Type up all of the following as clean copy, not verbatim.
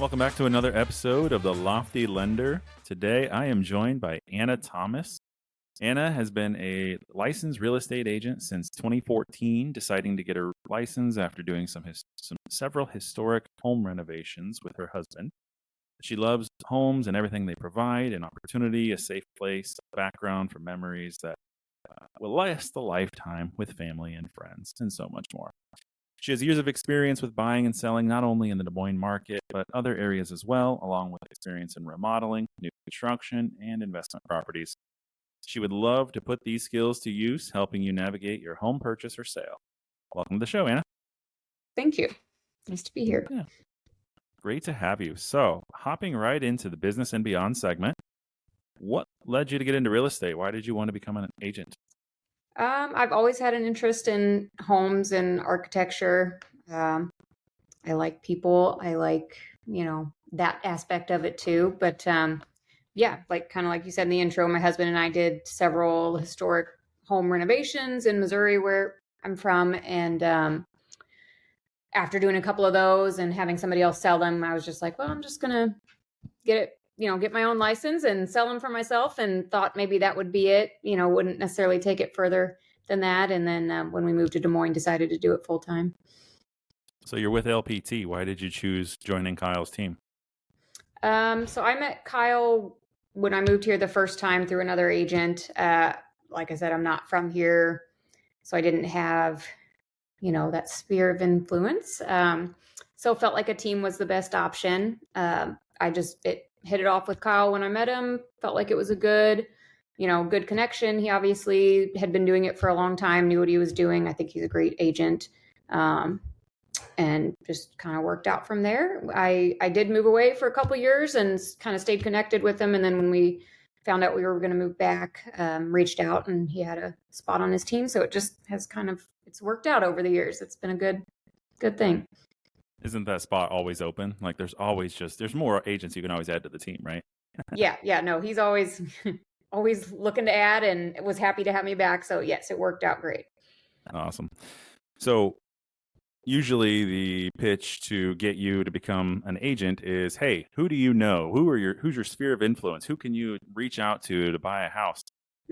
Welcome back to another episode of The Lofty Lender. Today I am joined by Anna Thomas. Anna has been a licensed real estate agent since 2014, deciding to get her license after doing several historic home renovations with her husband. She loves homes and everything they provide, an opportunity, a safe place, a background for memories that will last a lifetime with family and friends, and so much more. She has years of experience with buying and selling not only in the Des Moines market, but other areas as well, along with experience in remodeling, new construction, and investment properties. She would love to put these skills to use, helping you navigate your home purchase or sale. Welcome to the show, Anna. Thank you. Nice to be here. Yeah. Great to have you. So, hopping right into the business and beyond segment, what led you to get into real estate? Why did you want to become an agent? I've always had an interest in homes and architecture. I like people. I like, that aspect of it too. But yeah, kind of like you said in the intro, my husband and I did several historic home renovations in Missouri, where I'm from. And after doing a couple of those and having somebody else sell them, I was just like, well, I'm just going to get my own license and sell them for myself, and thought maybe that would be it. Wouldn't necessarily take it further than that. And then when we moved to Des Moines, decided to do it full time. So you're with LPT. Why did you choose joining Kyle's team? So I met Kyle when I moved here the first time through another agent. Like I said, I'm not from here, so I didn't have, that sphere of influence. So felt like a team was the best option. It hit it off with Kyle when I met him. Felt like it was a good connection. He obviously had been doing it for a long time, knew what he was doing. I think he's a great agent. And just kind of worked out from there. I did move away for a couple of years and kind of stayed connected with him. And then when we found out we were going to move back, reached out, and he had a spot on his team. So it just has it's worked out over the years. It's been a good thing. Isn't that spot always open? Like there's more agents you can always add to the team, right? Yeah. No, he's always looking to add, and was happy to have me back. So yes, it worked out great. Awesome. So usually the pitch to get you to become an agent is, hey, who do you know? Who's your sphere of influence? Who can you reach out to buy a house?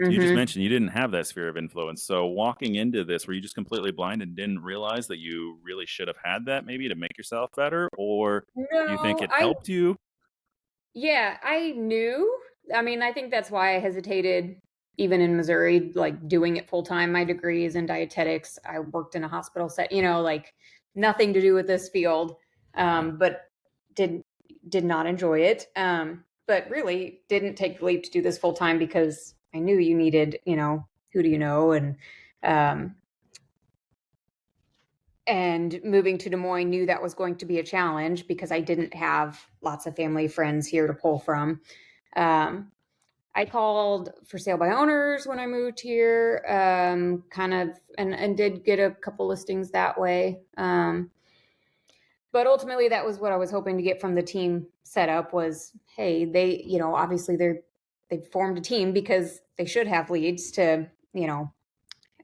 Mm-hmm. You just mentioned you didn't have that sphere of influence. So walking into this, were you just completely blind and didn't realize that you really should have had that maybe to make yourself better? Or do you think it helped you? Yeah, I knew. I mean, I think that's why I hesitated even in Missouri, doing it full time. My degree is in dietetics. I worked in a hospital set, nothing to do with this field, but did not enjoy it. But really didn't take the leap to do this full time because I knew you needed, who do you know? And moving to Des Moines, knew that was going to be a challenge because I didn't have lots of family friends here to pull from. I called for sale by owners when I moved here, and did get a couple listings that way. But ultimately that was what I was hoping to get from the team setup was, hey, they, obviously they've formed a team because they should have leads to,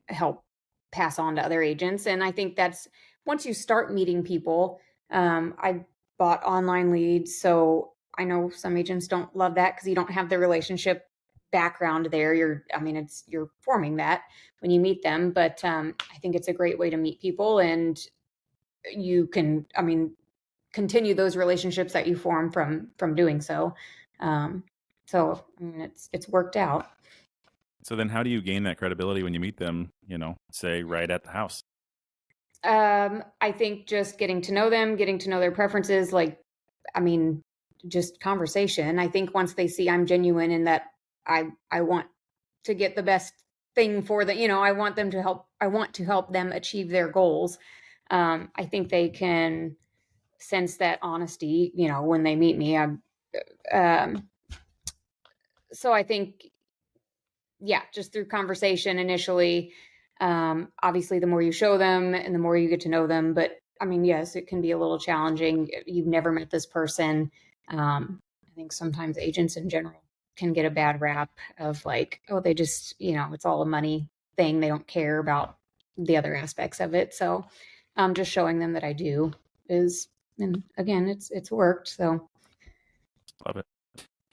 help pass on to other agents. And I think that's once you start meeting people, I bought online leads. So I know some agents don't love that because you don't have the relationship background there. You're forming that when you meet them. But I think it's a great way to meet people, and you can, continue those relationships that you form from doing so. It's worked out. So then how do you gain that credibility when you meet them, say right at the house? I think just getting to know them, getting to know their preferences, just conversation. I think once they see I'm genuine and that I want to get the best thing for the, I want to help them achieve their goals. I think they can sense that honesty, when they meet me. So I think, just through conversation initially, obviously the more you show them and the more you get to know them, but yes, it can be a little challenging. You've never met this person. I think sometimes agents in general can get a bad rap of they just, it's all a money thing. They don't care about the other aspects of it. So just showing them that I do is And again, it's worked. So Love it.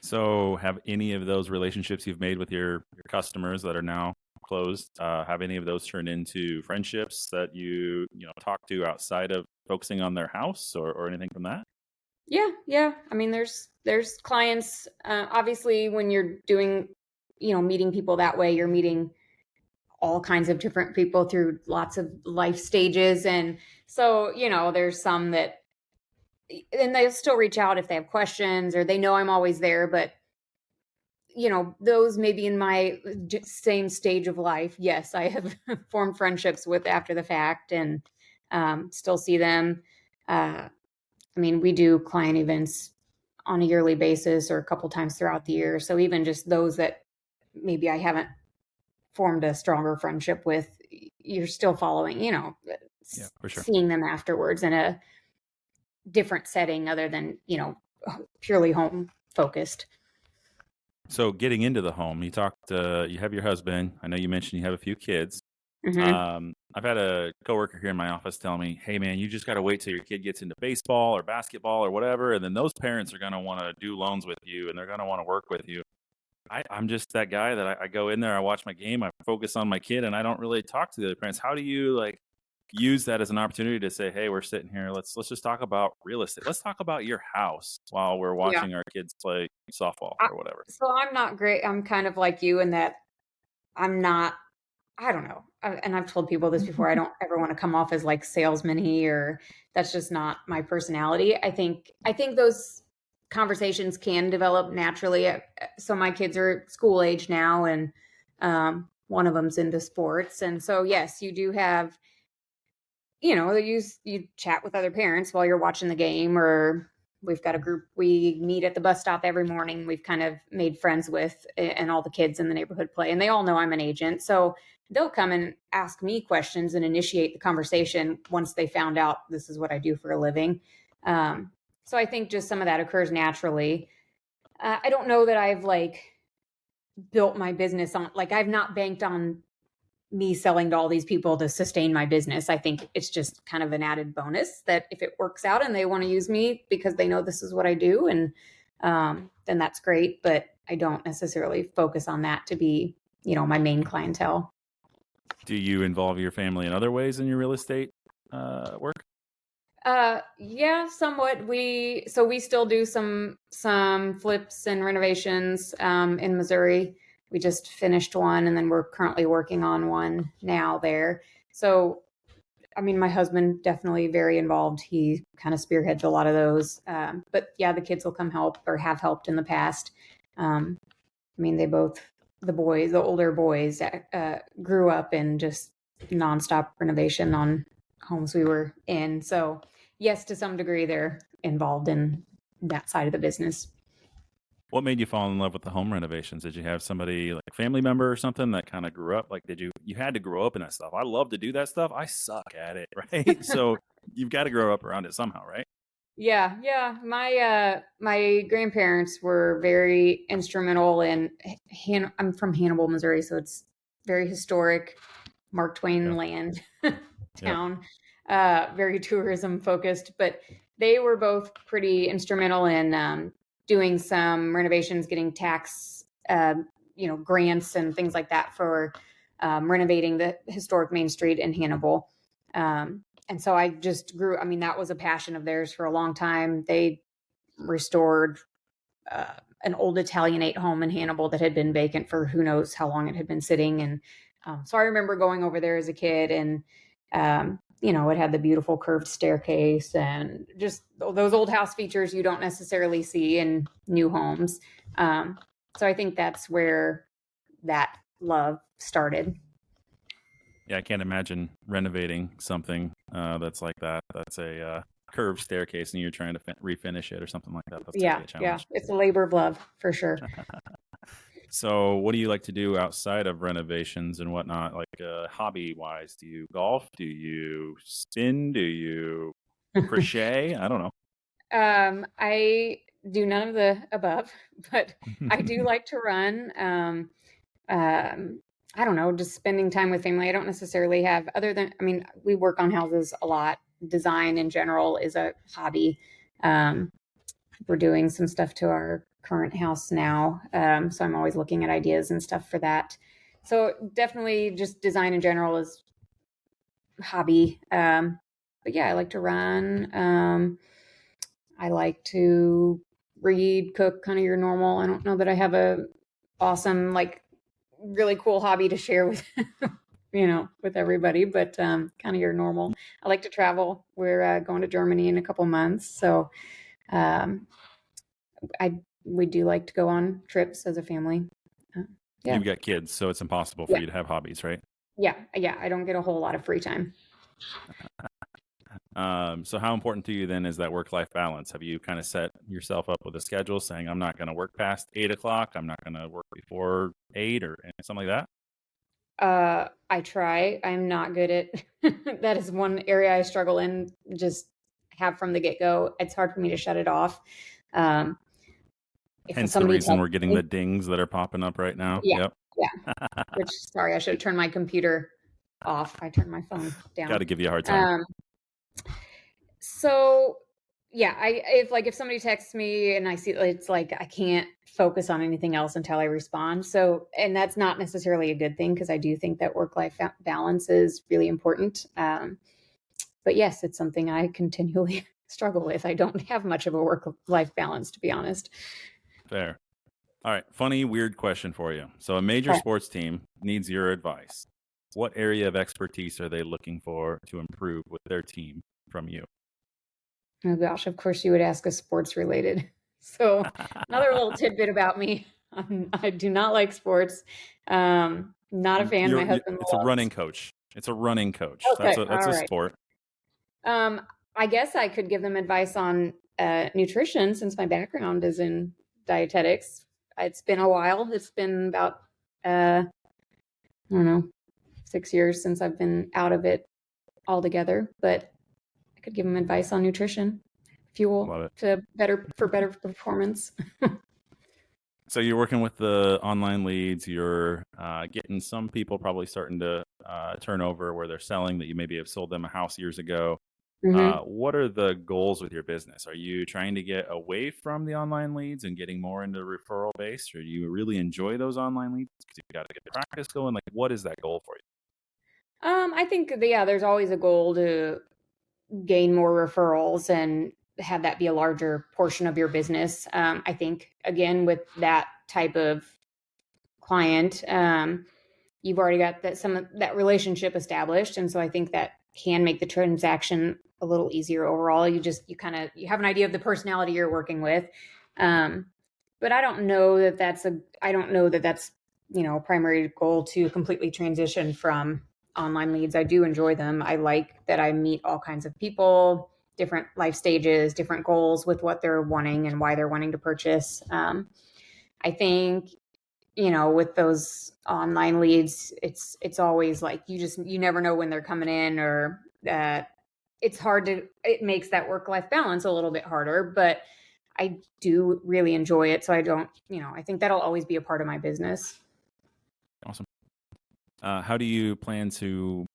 So, have any of those relationships you've made with your customers that are now closed, have any of those turned into friendships that you know talk to outside of focusing on their house or anything from that? yeah. I mean, there's clients. Obviously, when you're doing, meeting people that way, you're meeting all kinds of different people through lots of life stages, and so there's some that, and they'll still reach out if they have questions or they know I'm always there, but those maybe in my same stage of life, yes, I have formed friendships with after the fact, and still see them. I mean, we do client events on a yearly basis or a couple times throughout the year. So even just those that maybe I haven't formed a stronger friendship with, you're still following, Yeah, for sure. seeing them afterwards in a different setting other than, purely home focused. So, getting into the home, you have your husband. I know you mentioned you have a few kids. Hmm. I've had a coworker here in my office tell me, "Hey, man, you just got to wait till your kid gets into baseball or basketball or whatever, and then those parents are going to want to do loans with you, and they're going to want to work with you." I'm just that guy that I go in there, I watch my game, I focus on my kid, and I don't really talk to the other parents. How do you like use that as an opportunity to say, "Hey, we're sitting here. Let's just talk about real estate. Let's talk about your house while we're Yeah. watching our kids play softball I, or whatever." so I'm not great. I'm kind of like you in that I'm not, I don't know. And I've told people this before. I don't ever want to come off as like salesman-y, or that's just not my personality. I think those conversations can develop naturally. So my kids are school age now, and one of them's into sports, and so yes, you do have, you chat with other parents while you're watching the game, or we've got a group we meet at the bus stop every morning. We've kind of made friends with, and all the kids in the neighborhood play, and they all know I'm an agent. So they'll come and ask me questions and initiate the conversation once they found out this is what I do for a living. So I think just some of that occurs naturally. I don't know that I've like built my business on, like, I've not banked on me selling to all these people to sustain my business. I think it's just kind of an added bonus that if it works out and they want to use me because they know this is what I do, and then that's great. But I don't necessarily focus on that to be, my main clientele. Do you involve your family in other ways in your real estate work? Yeah, somewhat. We still do some flips and renovations in Missouri. We just finished one, and then we're currently working on one now there. So I mean, my husband definitely very involved. He kind of spearheads a lot of those. But yeah, the kids will come help or have helped in the past. I mean, the older boys, grew up in just nonstop renovation on homes we were in. So yes, to some degree, they're involved in that side of the business. What made you fall in love with the home renovations? Did you have somebody like a family member or something that kind of grew up? Like, you had to grow up in that stuff? I love to do that stuff. I suck at it, right? So you've got to grow up around it somehow, right? Yeah. My grandparents were very instrumental in I'm from Hannibal, Missouri, so it's very historic, Mark Twain Yeah. land Yep. town, very tourism focused, but they were both pretty instrumental in doing some renovations, getting tax grants and things like that for renovating the historic Main Street in Hannibal. And so I just grew. I mean, that was a passion of theirs for a long time. They restored an old Italianate home in Hannibal that had been vacant for who knows how long it had been sitting. And so I remember going over there as a kid, and it had the beautiful curved staircase and just those old house features you don't necessarily see in new homes. So I think that's where that love started. Yeah, I can't imagine renovating something that's like that. That's a curved staircase, and you're trying to refinish it or something like that. That's got to be a Yeah, challenge. it's a labor of love for sure. So, what do you like to do outside of renovations and whatnot? Like hobby wise, do you golf? Do you spin? Do you crochet? I don't know. I do none of the above, but I do like to run. Um, I don't know, just spending time with family. I don't necessarily have, other than, I mean, we work on houses a lot, design in general is a hobby. We're doing some stuff to our current house now. So I'm always looking at ideas and stuff for that. So definitely just design in general is a hobby. But yeah, I like to run. I like to read, cook, kind of your normal. I don't know that I have a awesome, like really cool hobby to share with, with everybody, but kind of your normal. I like to travel. We're going to Germany in a couple months. So um, we do like to go on trips as a family. Yeah. You've got kids, so it's impossible for Yeah. you to have hobbies, right? Yeah. I don't get a whole lot of free time. So how important to you then is that work-life balance? Have you kind of set yourself up with a schedule saying, I'm not going to work past 8 o'clock, I'm not going to work before 8 or something like that? I try. I'm not good at that is one area I struggle in, just have from the get-go. It's hard for me to shut it off. If Hence the somebody reason texts we're getting me, the dings that are popping up right now. yeah, Yep. yeah. Which, sorry, I should have turned my computer off. I turned my phone Got down. to give you a hard time. So yeah, if somebody texts me and I see it's like I can't focus on anything else until I respond. So, and that's not necessarily a good thing because I do think that work-life balance is really important. But yes, it's something I continually struggle with. I don't have much of a work-life balance, to be honest. Fair. All right. Funny, weird question for you. So a major sports team needs your advice. What area of expertise are they looking for to improve with their team from you? Oh gosh, of course you would ask us sports related. So another little tidbit about me. I do not like sports. Not a fan. My husband It's a running loves. coach. It's a running coach. Okay, That's all a right. sport. I guess I could give them advice on nutrition since my background is in dietetics. It's been a while. It's been about I don't know, 6 years since I've been out of it altogether, but I could give them advice on nutrition, fuel to better performance. So you're working with the online leads. You're getting some people probably starting to turn over where they're selling that you maybe have sold them a house years ago. Mm-hmm. What are the goals with your business? Are you trying to get away from the online leads and getting more into referral based, or do you really enjoy those online leads because you've got to get the practice going? Like, what is that goal for you? I think there's always a goal to gain more referrals and have that be a larger portion of your business. I think again with that type of client, you've already got some of that relationship established, and so I think that can make the transaction a little easier overall. You have an idea of the personality you're working with, but I don't know that that's a primary goal to completely transition from online leads. I do enjoy them. I like that I meet all kinds of people, different life stages, different goals with what they're wanting and why they're wanting to purchase. I think with those online leads, it's always like you never know when they're coming in, or it makes that work-life balance a little bit harder, but I do really enjoy it. So I think that'll always be a part of my business. Awesome. How do you plan to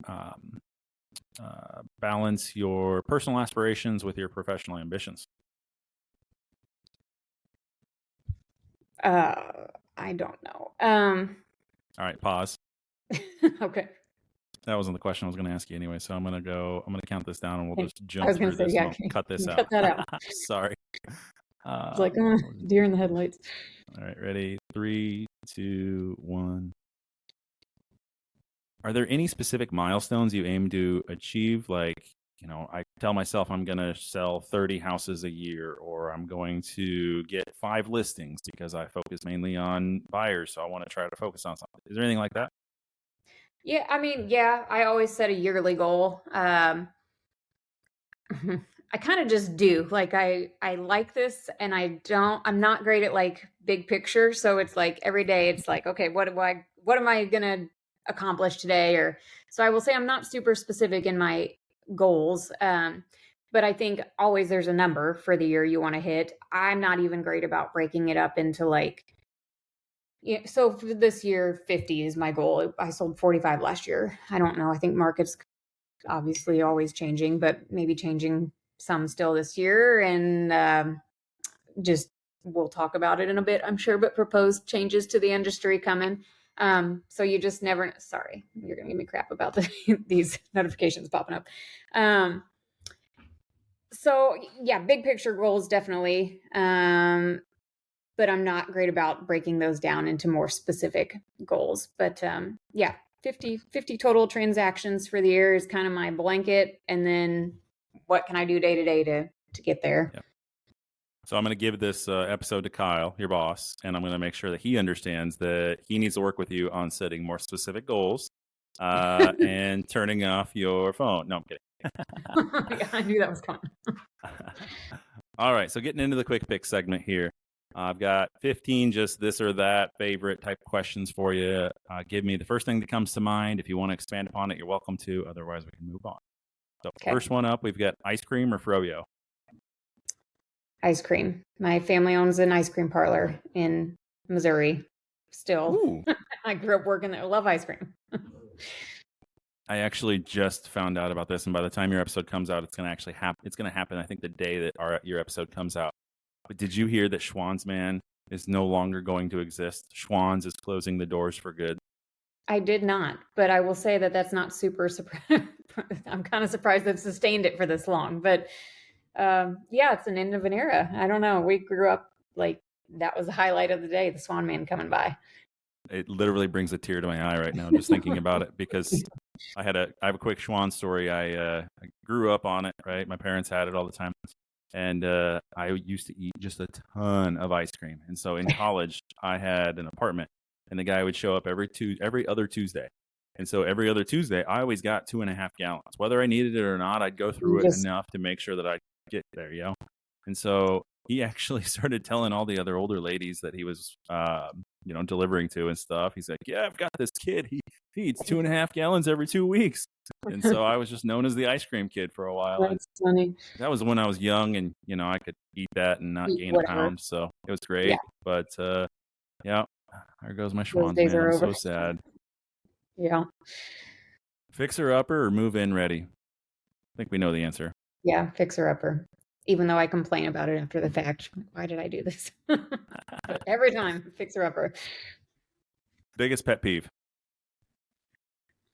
balance your personal aspirations with your professional ambitions? I don't know. All right, pause. Okay. That wasn't the question I was going to ask you anyway, so I'm going to count this down and we'll just I jump was through gonna say, this yeah, and I'll cut this out. cut that out. Sorry. It's like deer in the headlights. All right, ready? 3, 2, 1. Are there any specific milestones you aim to achieve? Like, I tell myself I'm going to sell 30 houses a year, or I'm going to get 5 listings because I focus mainly on buyers, so I want to try to focus on something. Is there anything like that? Yeah, I always set a yearly goal. I kind of just do. Like I like this, and I'm not great at like big picture, so it's like every day it's like, okay, what am I going to accomplish today? Or so I will say I'm not super specific in my goals. But I think always there's a number for the year you want to hit. I'm not even great about breaking it up into like, so for this year, 50 is my goal. I sold 45 last year. I don't know. I think markets obviously always changing, but maybe changing some still this year. And just we'll talk about it in a bit, I'm sure, but proposed changes to the industry coming. So you just never, sorry, you're going to give me crap about these notifications popping up. So yeah, big picture goals, definitely. But I'm not great about breaking those down into more specific goals. But yeah, 50 total transactions for the year is kind of my blanket. And then what can I do day to day to get there? Yep. So I'm going to give this episode to Kyle, your boss, and I'm going to make sure that he understands that he needs to work with you on setting more specific goals and turning off your phone. No, I'm kidding. Yeah, I knew that was coming. All right, so getting into the quick pick segment here. I've got 15 just this or that favorite type questions for you. Give me the first thing that comes to mind. If you want to expand upon it, you're welcome to. Otherwise, we can move on. So First one up, we've got ice cream or froyo? Ice cream. My family owns an ice cream parlor in Missouri. Still, I grew up working there. I love ice cream. I actually just found out about this, and by the time your episode comes out, it's going to actually happen. It's going to happen, I think, the day that your episode comes out. But did you hear that Schwan's is no longer going to exist? Schwan's is closing the doors for good. I did not, but I will say that that's not super surprised. I'm kind of surprised they've sustained it for this long. But yeah, it's an end of an era. I don't know. We grew up like that was the highlight of the day, the Swan Man coming by. It literally brings a tear to my eye right now just thinking about it, because I have a quick Schwan story. I grew up on it, right? My parents had it all the time. And I used to eat just a ton of ice cream. And so in college, I had an apartment, and the guy would show up every other Tuesday. And so every other Tuesday, I always got 2.5 gallons. Whether I needed it or not, I'd go through it enough to make sure that I get there, And so he actually started telling all the other older ladies that he was, delivering to and stuff. He's like, yeah, I've got this kid. He eats 2.5 gallons every 2 weeks. And so I was just known as the ice cream kid for a while. That's funny. That was when I was young, and I could eat that and not gain a pound, so it was great. Yeah. But yeah, there goes my Schwan's, man. I'm so sad. Yeah. Fixer upper or move in ready? I think we know the answer. Yeah, fixer upper. Even though I complain about it after the fact. Why did I do this? But every time, fixer upper. Biggest pet peeve?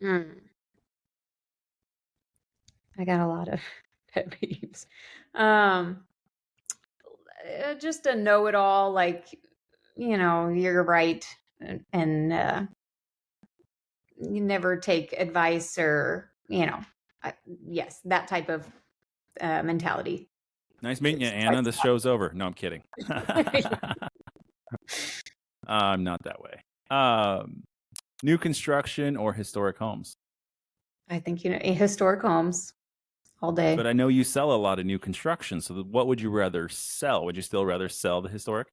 I got a lot of pet peeves. Just a know-it-all, like, you're right, and you never take advice, or yes, that type of mentality. Nice meeting you, Anna. This show's over. No, I'm kidding. I'm not that way. New construction or historic homes? I think historic homes all day. But I know you sell a lot of new construction. So what would you rather sell? Would you still rather sell the historic?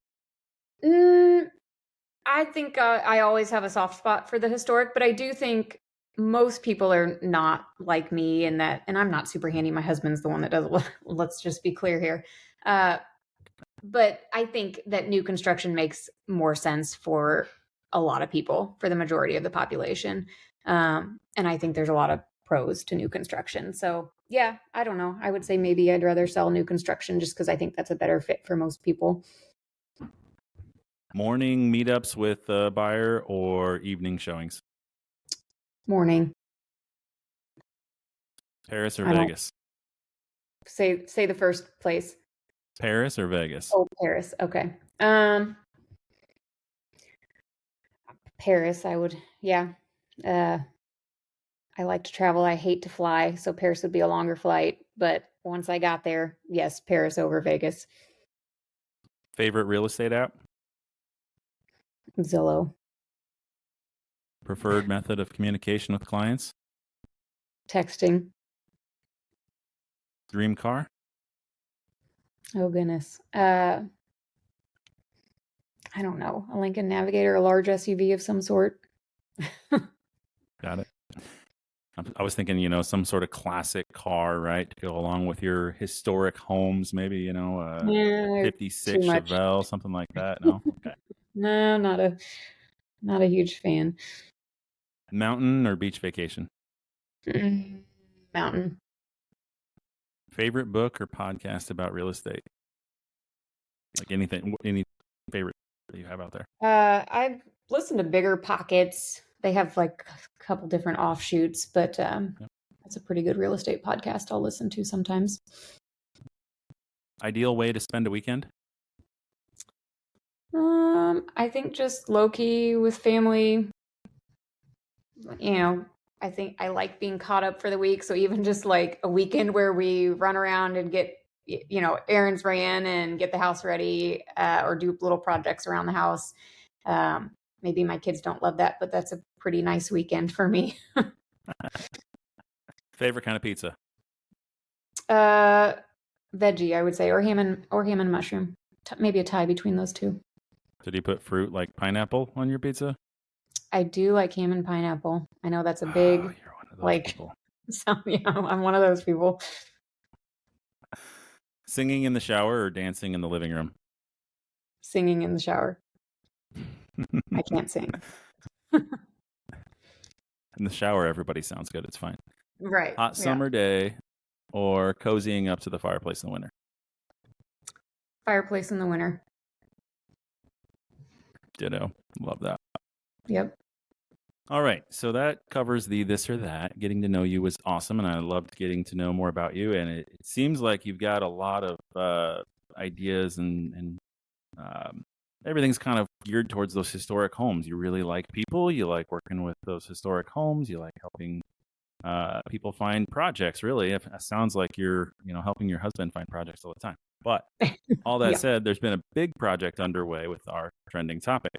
I think I always have a soft spot for the historic, but I do think most people are not like me in that, and I'm not super handy. My husband's the one that does it. Let's just be clear here. But I think that new construction makes more sense for a lot of people, for the majority of the population. And I think there's a lot of pros to new construction. So yeah, I don't know. I would say maybe I'd rather sell new construction just because I think that's a better fit for most people. Morning meetups with a buyer or evening showings? Morning. Paris or Vegas? Say the first place. Paris or Vegas? Oh, Paris. Okay. Paris, I would, yeah. I like to travel. I hate to fly, so Paris would be a longer flight. But once I got there, yes, Paris over Vegas. Favorite real estate app? Zillow. Preferred method of communication with clients? Texting. Dream car? Oh, goodness. I don't know. A Lincoln Navigator, a large SUV of some sort. Got it. I was thinking, some sort of classic car, right, to go along with your historic homes, maybe, a 56 Chevelle, something like that. No? Okay. No, not a huge fan. Mountain or beach vacation? Mountain. Favorite book or podcast about real estate? Like any favorite that you have out there? I've listened to Bigger Pockets. They have like a couple different offshoots, but that's a pretty good real estate podcast I'll listen to sometimes. Ideal way to spend a weekend? I think just low key with family. You know, I think I like being caught up for the week. So even just like a weekend where we run around and get, errands ran and get the house ready, or do little projects around the house. Maybe my kids don't love that, but that's a pretty nice weekend for me. Favorite kind of pizza? Veggie, I would say, or ham and mushroom. Maybe a tie between those two. Did you put fruit like pineapple on your pizza? I do like ham and pineapple. I know that's a You're big, one of those like, people. so yeah, I'm one of those people. Singing in the shower or dancing in the living room? Singing in the shower. I can't sing. In the shower, everybody sounds good. It's fine. Right. Hot summer day or cozying up to the fireplace in the winter? Fireplace in the winter. Ditto. Love that. Yep. All right. So that covers the this or that. Getting to know you was awesome, and I loved getting to know more about you. And it seems like you've got a lot of ideas and everything's kind of geared towards those historic homes. You really like people. You like working with those historic homes. You like helping people find projects. Really, it sounds like you're helping your husband find projects all the time. But all that said, there's been a big project underway with our trending topic.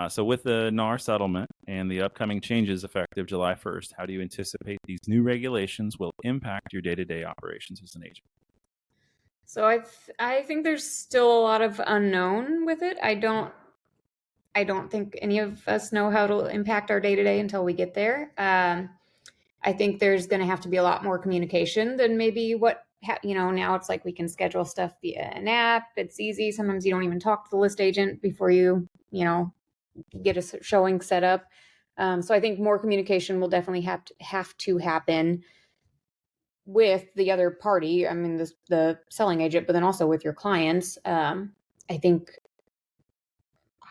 So with the NAR settlement and the upcoming changes effective July 1st, how do you anticipate these new regulations will impact your day-to-day operations as an agent? So I think there's still a lot of unknown with it. I don't think any of us know how it'll impact our day to day until we get there. I think there's going to have to be a lot more communication than maybe what now it's like we can schedule stuff via an app. It's easy. Sometimes you don't even talk to the list agent before you get a showing set up. So I think more communication will definitely have to happen with the other party. I mean, the selling agent, but then also with your clients. I think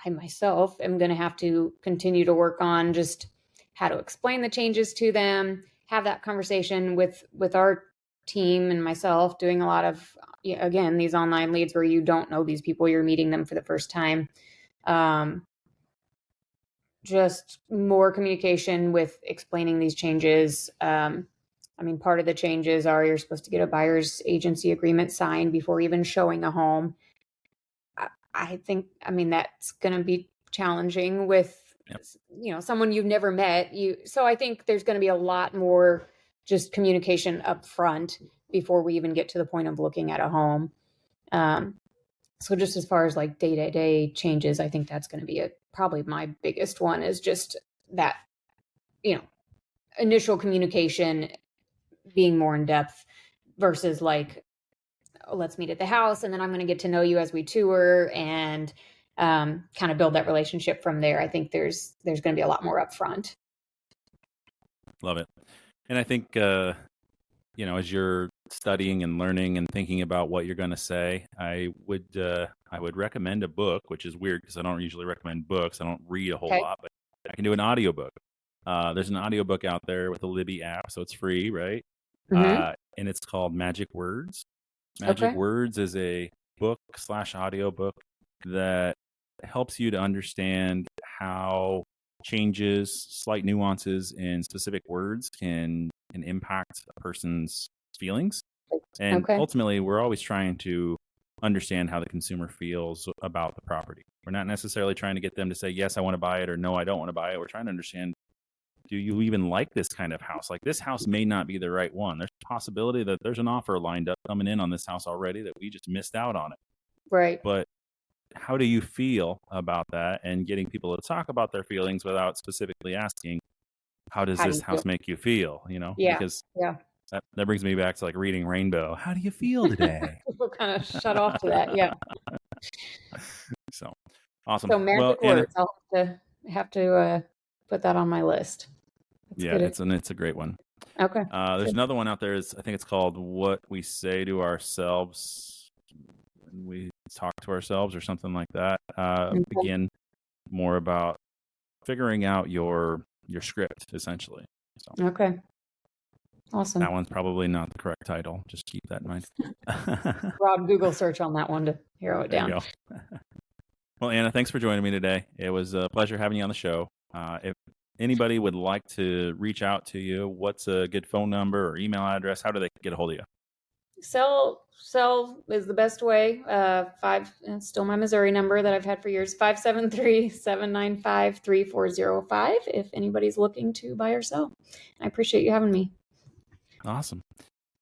I myself am going to have to continue to work on just how to explain the changes to them, have that conversation with our team and myself, doing a lot of, again, these online leads where you don't know these people, you're meeting them for the first time. Just more communication with explaining these changes. Part of the changes are you're supposed to get a buyer's agency agreement signed before even showing a home. I think, that's going to be challenging with, someone you've never met. So I think there's going to be a lot more just communication up front before we even get to the point of looking at a home. So just as far as like day-to-day changes, I think that's going to be probably my biggest one, is just that, initial communication being more in depth versus like, let's meet at the house and then I'm going to get to know you as we tour and kind of build that relationship from there. I think there's going to be a lot more upfront. Love it. And I think, as you're studying and learning and thinking about what you're going to say, I would recommend a book, which is weird because I don't usually recommend books. I don't read a whole lot, but I can do an audiobook. There's an audiobook out there with the Libby app, so it's free, right? Mm-hmm. And it's called Magic Words. Magic Words is a book/audio book that helps you to understand how changes, slight nuances in specific words can impact a person's feelings. And ultimately, we're always trying to understand how the consumer feels about the property. We're not necessarily trying to get them to say, yes, I want to buy it, or no, I don't want to buy it. We're trying to understand, do you even like this kind of house? Like, this house may not be the right one. There's a possibility that there's an offer lined up coming in on this house already that we just missed out on it. Right. But how do you feel about that? And getting people to talk about their feelings without specifically asking, how does this house make you feel? Yeah. Because that brings me back to like reading Rainbow. How do you feel today? People kind of shut off to that. Yeah. So awesome. So Magic Words. I'll have to put that on my list. That's it's a great one. Okay. There's another one out there. I think it's called "What We Say to Ourselves When We Talk to Ourselves" or something like that. Okay. Again, more about figuring out your script, essentially. So Okay. Awesome. that one's probably not the correct title. Just keep that in mind. Broad Google search on that one to hero it There down. you go. Well, Anna, thanks for joining me today. It was a pleasure having you on the show. If anybody would like to reach out to you, what's a good phone number or email address? How do they get a hold of you? Cell is the best way. It's still my Missouri number that I've had for years. 573-795-3405. If anybody's looking to buy or sell. I appreciate you having me. Awesome.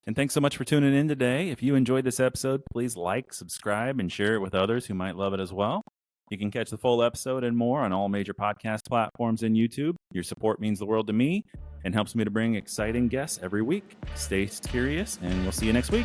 And thanks so much for tuning in today. If you enjoyed this episode, please like, subscribe, and share it with others who might love it as well. You can catch the full episode and more on all major podcast platforms and YouTube. Your support means the world to me and helps me to bring exciting guests every week. Stay curious, and we'll see you next week.